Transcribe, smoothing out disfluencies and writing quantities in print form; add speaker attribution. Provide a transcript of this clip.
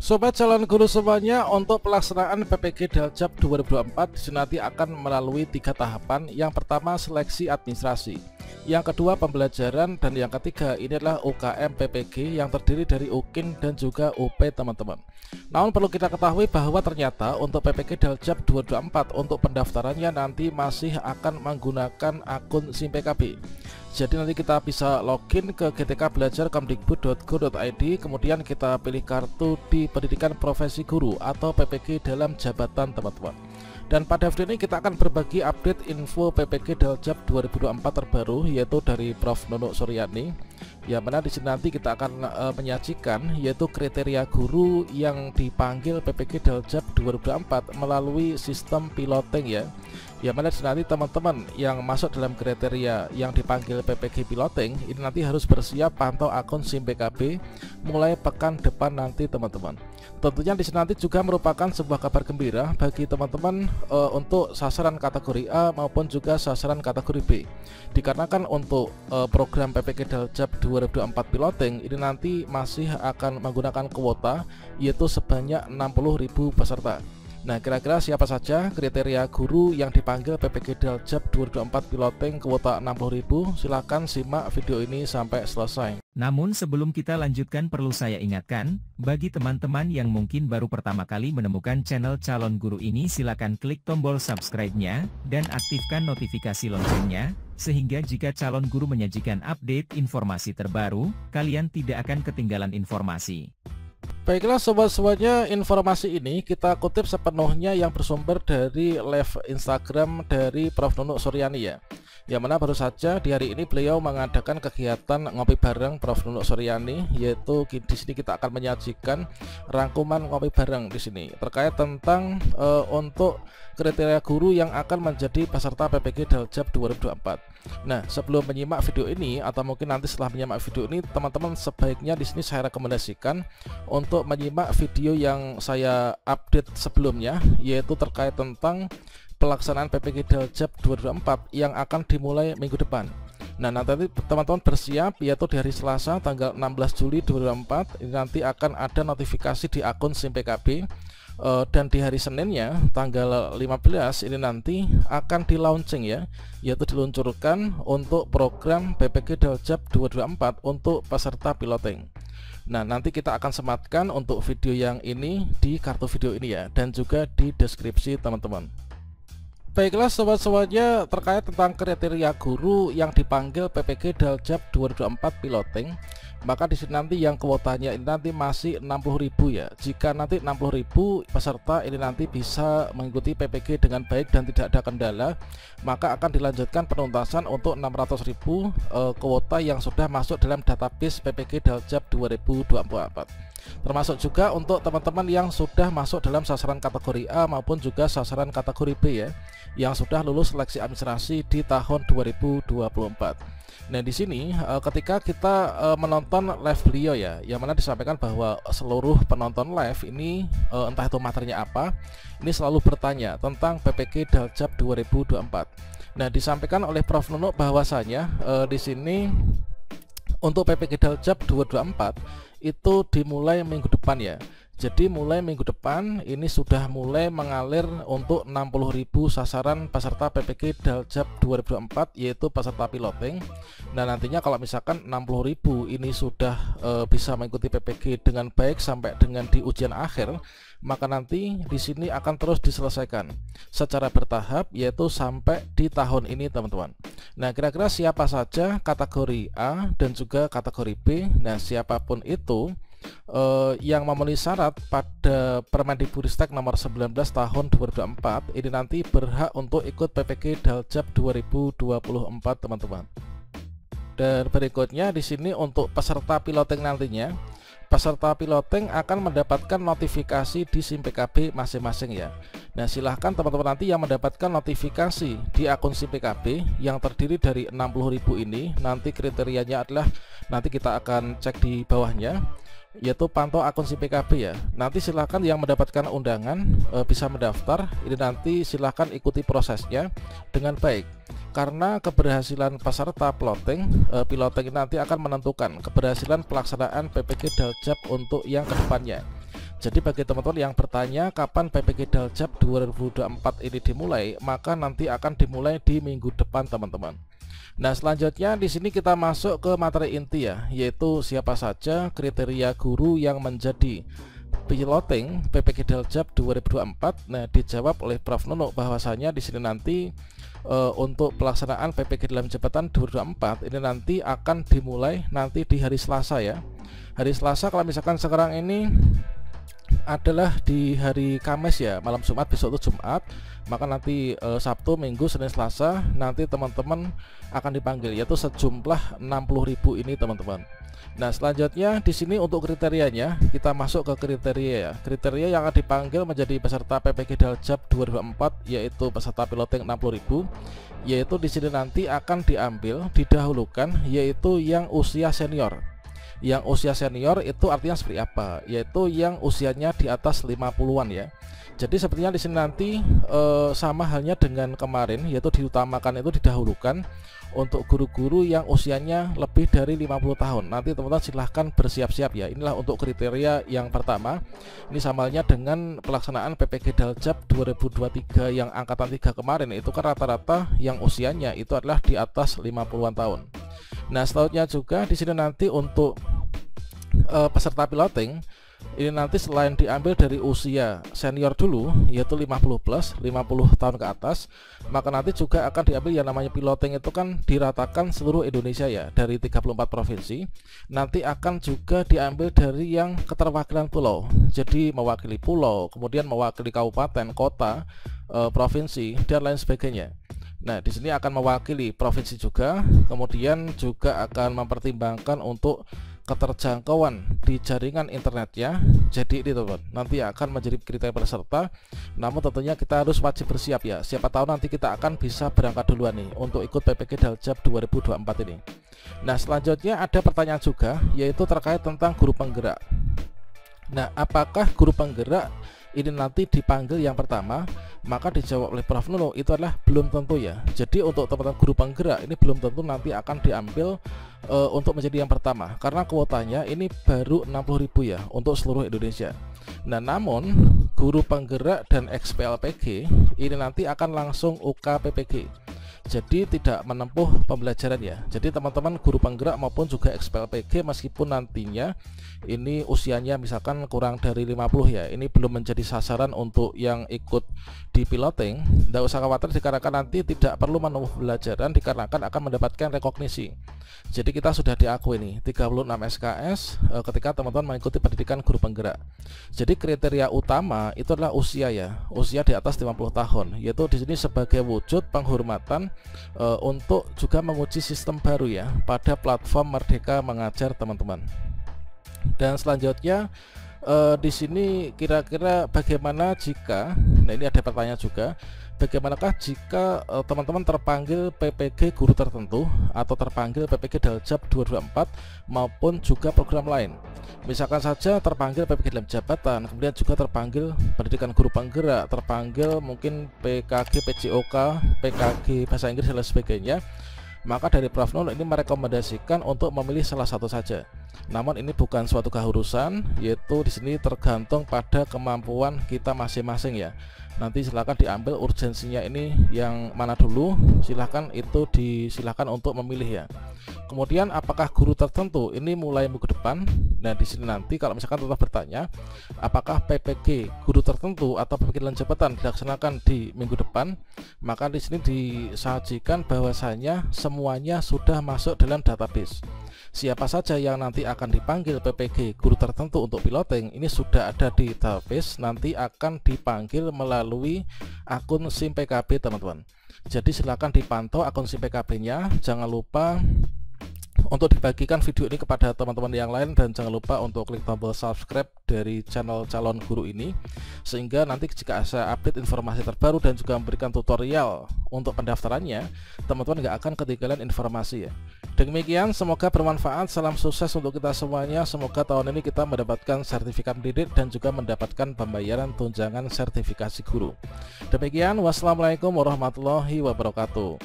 Speaker 1: Sobat calon guru semuanya, untuk pelaksanaan PPG Daljab 2024 nanti akan melalui 3 tahapan. Yang pertama seleksi administrasi, yang kedua pembelajaran, dan yang ketiga ini adalah UKM PPG yang terdiri dari UKIN dan juga UP teman-teman. Namun perlu kita ketahui bahwa ternyata untuk PPG Daljab 2024 untuk pendaftarannya nanti masih akan menggunakan akun SIM PKB. Jadi nanti kita bisa login ke gtkbelajar.kemdikbud.go.id, kemudian kita pilih kartu di pendidikan profesi guru atau PPG dalam jabatan teman-teman. Dan pada video ini kita akan berbagi update info PPG Daljab 2024 terbaru, yaitu dari Prof Nunuk Suryani, yang mana di sini nanti kita akan menyajikan yaitu kriteria guru yang dipanggil PPG Daljab 2024 melalui sistem piloting ya. Yang mana nanti teman-teman yang masuk dalam kriteria yang dipanggil PPG piloting ini nanti harus bersiap pantau akun SIM PKB mulai pekan depan nanti teman-teman. Tentunya di sini nanti juga merupakan sebuah kabar gembira bagi teman-teman untuk sasaran kategori A maupun juga sasaran kategori B. Dikarenakan untuk program PPG Daljab 2024 piloting ini nanti masih akan menggunakan kuota yaitu sebanyak 60.000 peserta. Nah, kira-kira siapa saja kriteria guru yang dipanggil PPG Daljab 2024 piloting kuota 60.000? Silahkan simak video ini sampai selesai.
Speaker 2: Namun sebelum kita lanjutkan perlu saya ingatkan, bagi teman-teman yang mungkin baru pertama kali menemukan channel calon guru ini, silakan klik tombol subscribe-nya dan aktifkan notifikasi loncengnya, sehingga jika calon guru menyajikan update informasi terbaru, kalian tidak akan ketinggalan informasi.
Speaker 1: Baiklah sobat-sobatnya, informasi ini kita kutip sepenuhnya yang bersumber dari live Instagram dari Prof Nunuk Suryani ya. Yang mana baru saja di hari ini beliau mengadakan kegiatan ngopi bareng Prof Nunuk Suryani, yaitu di sini kita akan menyajikan rangkuman ngopi bareng di sini terkait tentang untuk kriteria guru yang akan menjadi peserta PPG Daljab 2024. Nah, sebelum menyimak video ini atau mungkin nanti setelah menyimak video ini, teman-teman sebaiknya di sini saya rekomendasikan untuk menyimak video yang saya update sebelumnya, yaitu terkait tentang pelaksanaan PPG Daljab 2024 yang akan dimulai minggu depan. Nah, nanti teman-teman bersiap, yaitu di hari Selasa tanggal 16 Juli 2024 ini nanti akan ada notifikasi di akun SIM PKB. Dan di hari Seninnya tanggal 15 ini nanti akan di launching ya, yaitu diluncurkan untuk program PPG Daljab 2024 untuk peserta piloting. Nah, nanti kita akan sematkan untuk video yang ini di kartu video ini ya, dan juga di deskripsi teman-teman. Baiklah sobat-sobatnya, terkait tentang kriteria guru yang dipanggil PPG Daljab 2024 piloting, maka di sini nanti yang kuotanya ini nanti masih 60.000 ya. Jika nanti 60.000 peserta ini nanti bisa mengikuti PPG dengan baik dan tidak ada kendala, maka akan dilanjutkan penuntasan untuk 600.000 kuota yang sudah masuk dalam database PPG Daljab 2024. Termasuk juga untuk teman-teman yang sudah masuk dalam sasaran kategori A maupun juga sasaran kategori B ya, yang sudah lulus seleksi administrasi di tahun 2024. Nah, di sini ketika kita menonton live beliau ya, yang mana disampaikan bahwa seluruh penonton live ini entah itu materinya apa, ini selalu bertanya tentang PPG Daljab 2024. Nah, disampaikan oleh Prof Nunuk bahwasanya di sini untuk PPG Daljab 2024 itu dimulai minggu depan ya. Jadi mulai minggu depan ini sudah mulai mengalir untuk 60.000 sasaran peserta PPG Daljab 2024, yaitu peserta piloting. Nah, nantinya kalau misalkan 60.000 ini sudah bisa mengikuti PPG dengan baik sampai dengan di ujian akhir, maka nanti di sini akan terus diselesaikan secara bertahap, yaitu sampai di tahun ini teman-teman. Nah, kira-kira siapa saja kategori A dan juga kategori B? Nah, siapapun itu yang memenuhi syarat pada Permendikbudristek nomor 19 tahun 2024 ini nanti berhak untuk ikut PPG Daljab 2024 teman-teman. Dan berikutnya di sini untuk peserta piloting nantinya, peserta piloting akan mendapatkan notifikasi di SIM PKB masing-masing ya. Nah, silahkan teman-teman nanti yang mendapatkan notifikasi di akun SIM PKB yang terdiri dari 60.000 ini, nanti kriterianya adalah nanti kita akan cek di bawahnya, yaitu pantau akun SIM PKB ya. Nanti silahkan yang mendapatkan undangan bisa mendaftar. Ini nanti silahkan ikuti prosesnya dengan baik, karena keberhasilan peserta piloting ini nanti akan menentukan keberhasilan pelaksanaan PPG Daljab untuk yang kedepannya. Jadi bagi teman-teman yang bertanya kapan PPG Daljab 2024 ini dimulai, maka nanti akan dimulai di minggu depan teman-teman. Nah, selanjutnya di sini kita masuk ke materi inti ya, yaitu siapa saja kriteria guru yang menjadi piloting PPG Daljab 2024. Nah, dijawab oleh Prof Nunuk bahwasanya di sini nanti untuk pelaksanaan PPG dalam jabatan 2024 ini nanti akan dimulai nanti di hari Selasa ya. Hari Selasa, kalau misalkan sekarang ini adalah di hari Kamis ya, malam Jumat, besok itu Jumat, maka nanti Sabtu, Minggu, Senin, Selasa nanti teman-teman akan dipanggil, yaitu sejumlah 60.000 ini teman-teman. Nah, selanjutnya di sini untuk kriterianya kita masuk ke kriteria ya. Kriteria yang akan dipanggil menjadi peserta PPG Daljab 2024 yaitu peserta piloting 60.000, yaitu di sini nanti akan diambil didahulukan yaitu yang usia senior. Yang usia senior itu artinya seperti apa? Yaitu yang usianya di atas 50-an ya. Jadi sepertinya di sini nanti sama halnya dengan kemarin, yaitu diutamakan itu didahulukan untuk guru-guru yang usianya lebih dari 50 tahun. Nanti teman-teman silahkan bersiap-siap ya. Inilah untuk kriteria yang pertama. Ini sama halnya dengan pelaksanaan PPG Daljab 2023 yang angkatan 3 kemarin, itu kan rata-rata yang usianya itu adalah di atas 50-an tahun. Nah, selanjutnya juga di sini nanti untuk peserta piloting ini nanti selain diambil dari usia senior dulu yaitu 50 plus 50 tahun ke atas, maka nanti juga akan diambil yang namanya piloting itu kan diratakan seluruh Indonesia ya, dari 34 provinsi. Nanti akan juga diambil dari yang keterwakilan pulau, jadi mewakili pulau, kemudian mewakili kabupaten, kota, provinsi dan lain sebagainya. Nah, di sini akan mewakili provinsi juga, kemudian juga akan mempertimbangkan untuk keterjangkauan di jaringan internetnya. Jadi ini teman-teman nanti akan menjadi kriteria peserta. Namun tentunya kita harus wajib bersiap ya. Siapa tahu nanti kita akan bisa berangkat duluan nih untuk ikut PPG Daljab 2024 ini. Nah, selanjutnya ada pertanyaan juga yaitu terkait tentang guru penggerak. Nah, apakah guru penggerak ini nanti dipanggil yang pertama? Maka dijawab oleh Prof Nunuk itu adalah belum tentu ya. Jadi untuk teman-teman guru penggerak ini belum tentu nanti akan diambil untuk menjadi yang pertama, karena kuotanya ini baru 60.000 ya untuk seluruh Indonesia. Nah, namun guru penggerak dan XPLPG ini nanti akan langsung UK PPG, jadi tidak menempuh pembelajaran ya. Jadi teman-teman guru penggerak maupun juga XPLPG meskipun nantinya ini usianya misalkan kurang dari 50 ya, ini belum menjadi sasaran untuk yang ikut di piloting, tidak usah khawatir dikarenakan nanti tidak perlu menempuh pembelajaran dikarenakan akan mendapatkan rekognisi. Jadi kita sudah diakui nih 36 SKS ketika teman-teman mengikuti pendidikan guru penggerak. Jadi kriteria utama itu adalah usia ya, usia di atas 50 tahun, yaitu di sini sebagai wujud penghormatan untuk juga menguji sistem baru ya pada platform Merdeka Mengajar teman-teman. Dan selanjutnya di sini kira-kira bagaimana jika, nah ini ada pertanyaan juga, bagaimanakah jika teman-teman terpanggil PPG guru tertentu atau terpanggil PPG Daljab 2024 maupun juga program lain. Misalkan saja terpanggil PPG dalam jabatan, kemudian juga terpanggil pendidikan guru penggerak, terpanggil mungkin PKG PJOK, PKG bahasa Inggris dan lain sebagainya. Maka dari Prof Nunuk ini merekomendasikan untuk memilih salah satu saja. Namun ini bukan suatu keharusan, yaitu di sini tergantung pada kemampuan kita masing-masing ya. Nanti silahkan diambil urgensinya ini yang mana dulu, silahkan itu disilahkan untuk memilih ya. Kemudian apakah guru tertentu ini mulai minggu depan? Nah, di sini nanti kalau misalkan tetap bertanya apakah PPG guru tertentu atau PPG dalam jabatan dilaksanakan di minggu depan, maka di sini disajikan bahwasanya semuanya sudah masuk dalam database. Siapa saja yang nanti akan dipanggil PPG guru tertentu untuk piloting ini sudah ada di database, nanti akan dipanggil melalui akun SIM PKB teman-teman. Jadi silakan dipantau akun SIM PKB-nya, jangan lupa untuk dibagikan video ini kepada teman-teman yang lain, dan jangan lupa untuk klik tombol subscribe dari channel calon guru ini, sehingga nanti jika saya update informasi terbaru dan juga memberikan tutorial untuk pendaftarannya, teman-teman nggak akan ketinggalan informasi ya. Demikian, semoga bermanfaat, salam sukses untuk kita semuanya. Semoga tahun ini kita mendapatkan sertifikat pendidik dan juga mendapatkan pembayaran tunjangan sertifikasi guru. Demikian, wassalamualaikum warahmatullahi wabarakatuh.